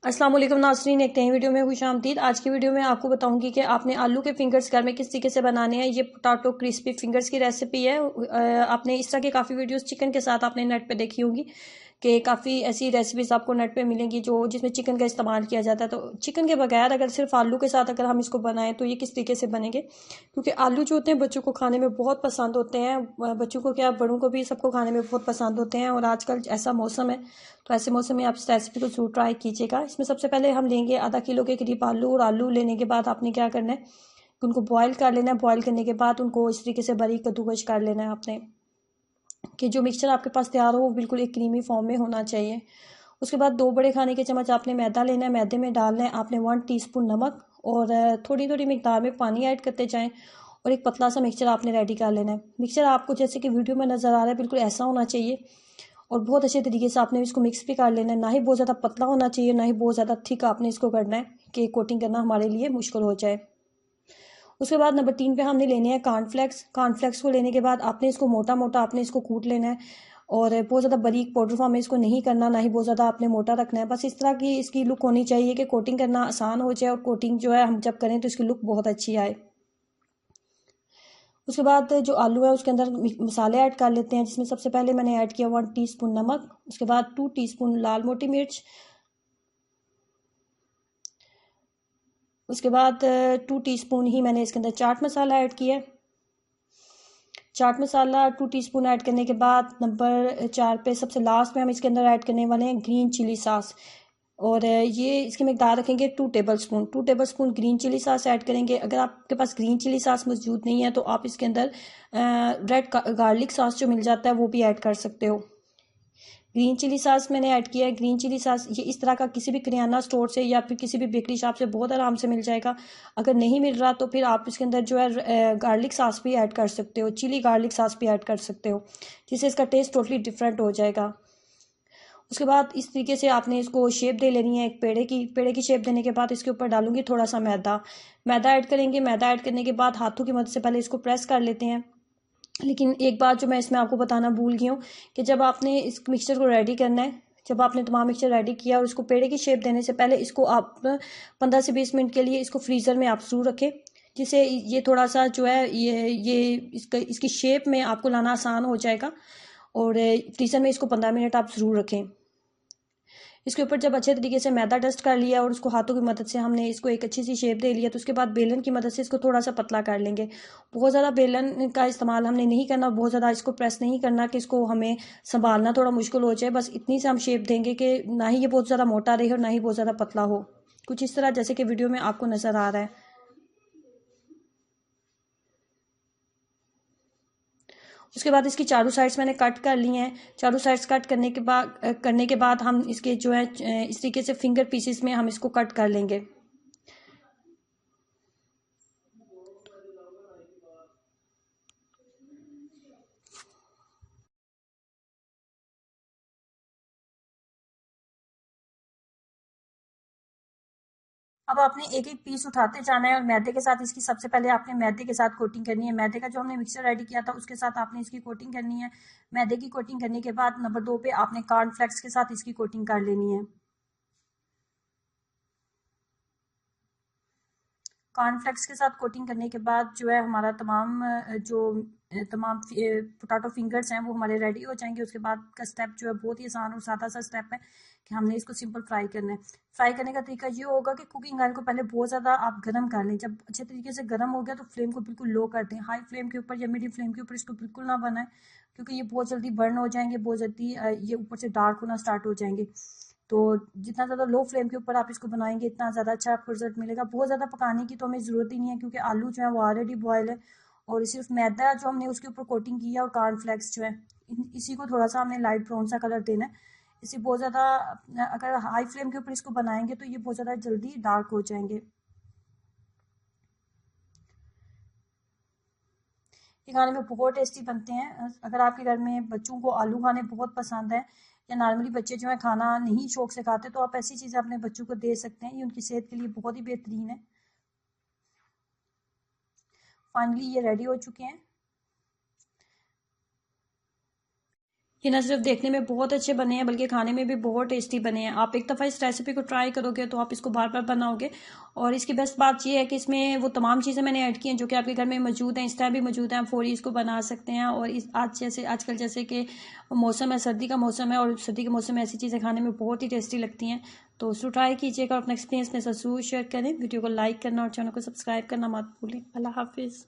अस्सलाम वालेकुम नाज़रीन, एक नई वीडियो में खुशामदीद। आज की वीडियो में आपको बताऊंगी कि आपने आलू के फिंगर्स घर में किस तरीके से बनाने हैं। ये पोटैटो क्रिस्पी फिंगर्स की रेसिपी है। आपने इस तरह की काफ़ी वीडियोस चिकन के साथ आपने नेट पे देखी होंगी कि काफ़ी ऐसी रेसिपीज़ आपको नेट पे मिलेंगी जो जिसमें चिकन का इस्तेमाल किया जाता है। तो चिकन के बगैर अगर सिर्फ आलू के साथ अगर हम इसको बनाएं तो ये किस तरीके से बनेंगे, क्योंकि आलू जो होते हैं बच्चों को खाने में बहुत पसंद होते हैं। बच्चों को क्या, बड़ों को भी, सबको खाने में बहुत पसंद होते हैं। और आजकल ऐसा मौसम है, तो ऐसे मौसम में आप इस रेसिपी को जरूर ट्राई कीजिएगा। इसमें सबसे पहले हम लेंगे आधा किलो के करीब आलू, और आलू लेने के बाद आपने क्या करना है कि उनको बॉईल कर लेना है। बॉईल करने के बाद उनको इस तरीके से बारीक कद्दूकस कर लेना है आपने, कि जो मिक्सचर आपके पास तैयार हो वो बिल्कुल एक क्रीमी फॉर्म में होना चाहिए। उसके बाद 2 बड़े खाने के चम्मच आपने मैदा लेना है। मैदे में डालना है आपने 1 टीस्पून नमक, और थोड़ी थोड़ी मिकदार में पानी ऐड करते जाएं, और एक पतला सा मिक्सचर आपने रेडी कर लेना है। मिक्सचर आपको जैसे कि वीडियो में नज़र आ रहा है बिल्कुल ऐसा होना चाहिए, और बहुत अच्छे तरीके से आपने इसको मिक्स भी कर लेना है। ना ही बहुत ज़्यादा पतला होना चाहिए, ना ही बहुत ज़्यादा थिक आपने इसको करना है कि कोटिंग करना हमारे लिए मुश्किल हो जाए। उसके बाद नंबर 3 पे हमने लेने हैं कॉर्नफ्लेक्स। कॉर्नफ्लेक्स को लेने के बाद आपने इसको मोटा मोटा आपने इसको कूट लेना है, और बहुत ज़्यादा बारीक पाउडर फॉर्म में इसको नहीं करना, ना ही बहुत ज़्यादा आपने मोटा रखना है। बस इस तरह की इसकी लुक होनी चाहिए कि कोटिंग करना आसान हो जाए, और कोटिंग जो है हम जब करें तो इसकी लुक बहुत अच्छी आए। उसके बाद जो आलू है उसके अंदर मसाले ऐड कर लेते हैं, जिसमें सबसे पहले मैंने ऐड किया 1 टीस्पून नमक। उसके बाद 2 टीस्पून लाल मोटी मिर्च। उसके बाद 2 टीस्पून ही मैंने इसके अंदर चाट मसाला ऐड किया। चाट मसाला 2 टीस्पून ऐड करने के बाद नंबर 4 पे सबसे लास्ट में हम इसके अंदर ऐड करने वाले हैं ग्रीन चिली सॉस, और ये इसकी मिकदार रखेंगे 2 tablespoon green chilli sauce add करेंगे। अगर आपके पास ग्रीन चिली सॉस मौजूद नहीं है तो आप इसके अंदर रेड गार्लिक सॉस जो मिल जाता है वो भी ऐड कर सकते हो। ग्रीन चिली सॉस मैंने ऐड किया है। ग्रीन चिली सॉस ये इस तरह का किसी भी किराना स्टोर से या फिर किसी भी बेकरी शॉप से बहुत आराम से मिल जाएगा। अगर नहीं मिल रहा तो फिर आप इसके अंदर जो है गार्लिक सॉस भी ऐड कर सकते हो, चिली गार्लिक सॉस भी ऐड कर सकते हो, जिससे इसका टेस्ट टोटली डिफरेंट हो जाएगा। उसके बाद इस तरीके से आपने इसको शेप दे लेनी है एक पेड़े की शेप देने के बाद इसके ऊपर डालूंगी थोड़ा सा मैदा। मैदा ऐड करेंगे। मैदा ऐड करने के बाद हाथों की मदद से पहले इसको प्रेस कर लेते हैं। लेकिन एक बात जो मैं इसमें आपको बताना भूल गई हूँ कि जब आपने इस मिक्सचर को रेडी करना है, जब आपने तमाम मिक्सचर रेडी किया और इसको पेड़े की शेप देने से पहले इसको आप 15 से 20 मिनट के लिए इसको फ्रीज़र में आप जरूर रखें, जिससे ये थोड़ा सा जो है ये इसकी शेप में आपको लाना आसान हो जाएगा। और फ्रीज़र में इसको 15 मिनट आप ज़रूर रखें। इसके ऊपर जब अच्छे तरीके से मैदा डस्ट कर लिया और उसको हाथों की मदद से हमने इसको एक अच्छी सी शेप दे लिया, तो उसके बाद बेलन की मदद से इसको थोड़ा सा पतला कर लेंगे। बहुत ज़्यादा बेलन का इस्तेमाल हमने नहीं करना, बहुत ज़्यादा इसको प्रेस नहीं करना कि इसको हमें संभालना थोड़ा मुश्किल हो जाए। बस इतनी से हम शेप देंगे कि ना ही ये बहुत ज़्यादा मोटा रहे और ना ही बहुत ज़्यादा पतला हो, कुछ इस तरह जैसे कि वीडियो में आपको नज़र आ रहा है। उसके बाद इसकी चारों साइड्स मैंने कट कर ली हैं। चारों साइड्स कट करने के बाद हम इसके जो है इस तरीके से फिंगर पीसेस में हम इसको कट कर लेंगे। अब आपने एक एक पीस उठाते जाना है, और मैदे के साथ इसकी सबसे पहले आपने मैदे के साथ कोटिंग करनी है। मैदे का जो हमने मिक्सचर रेडी किया था उसके साथ आपने इसकी कोटिंग करनी है। मैदे की कोटिंग करने के बाद नंबर 2 पे आपने कॉर्नफ्लेक्स के साथ इसकी कोटिंग कर लेनी है। कॉर्नफ्लेक्स के साथ कोटिंग करने के बाद जो है हमारा तमाम पोटैटो फिंगर्स हैं वो हमारे रेडी हो जाएंगे। उसके बाद का स्टेप जो है बहुत ही आसान और सादा सा स्टेप है कि हमने इसको सिंपल फ्राई करना है। फ्राई करने का तरीका ये होगा कि कुकिंग ऑयल को पहले बहुत ज़्यादा आप गर्म कर लें। जब अच्छे तरीके से गर्म हो गया तो फ्लेम को बिल्कुल लो कर दें। हाई फ्लेम के ऊपर या मीडियम फ्लेम के ऊपर इसको बिल्कुल ना बनाएं, क्योंकि ये बहुत जल्दी बर्न हो जाएंगे, बहुत जल्दी ये ऊपर से डार्क होना स्टार्ट हो जाएंगे। तो जितना ज़्यादा लो फ्लेम के ऊपर आप इसको बनाएंगे इतना ज़्यादा अच्छा आपको रिजल्ट मिलेगा। बहुत ज़्यादा पकाने की तो हमें ज़रूरत ही नहीं है, क्योंकि आलू जो है वो ऑलरेडी बॉयल है, और सिर्फ मैदा जो हमने उसके ऊपर कोटिंग की है और कॉर्नफ्लेक्स जो है इसी को थोड़ा सा हमने लाइट ब्राउन सा कलर देना है। इसे बहुत ज़्यादा अगर हाई फ्लेम के ऊपर इसको बनाएंगे तो ये बहुत ज़्यादा जल्दी डार्क हो जाएंगे। ये खाने में बहुत टेस्टी बनते हैं। अगर आपके घर में बच्चों को आलू खाने बहुत पसंद है, या नॉर्मली बच्चे जो है खाना नहीं शौक से खाते, तो आप ऐसी चीज़ें अपने बच्चों को दे सकते हैं। ये उनकी सेहत के लिए बहुत ही बेहतरीन है। फाइनली ये रेडी हो चुके हैं। ये न सिर्फ देखने में बहुत अच्छे बने हैं बल्कि खाने में भी बहुत टेस्टी बने हैं। आप एक दफ़ा इस रेसिपी को ट्राई करोगे तो आप इसको बार बार बनाओगे। और इसकी बेस्ट बात ये है कि इसमें वो तमाम चीज़ें मैंने ऐड की हैं जो कि आपके घर में मौजूद हैं, इस टाइम भी मौजूद हैं। आप फौरी इसको बना सकते हैं। और इस आजकल जैसे कि मौसम है, सर्दी का मौसम है, और सर्दी के मौसम में ऐसी चीज़ें खाने में बहुत ही टेस्टी लगती हैं। तो उसको ट्राई कीजिएगा और अपना एक्सपीरियंस मेरे साथ ज़रूर शेयर करें। वीडियो को लाइक करना और चैनल को सब्सक्राइब करना मत भूलें। अल्लाह हाफिज़।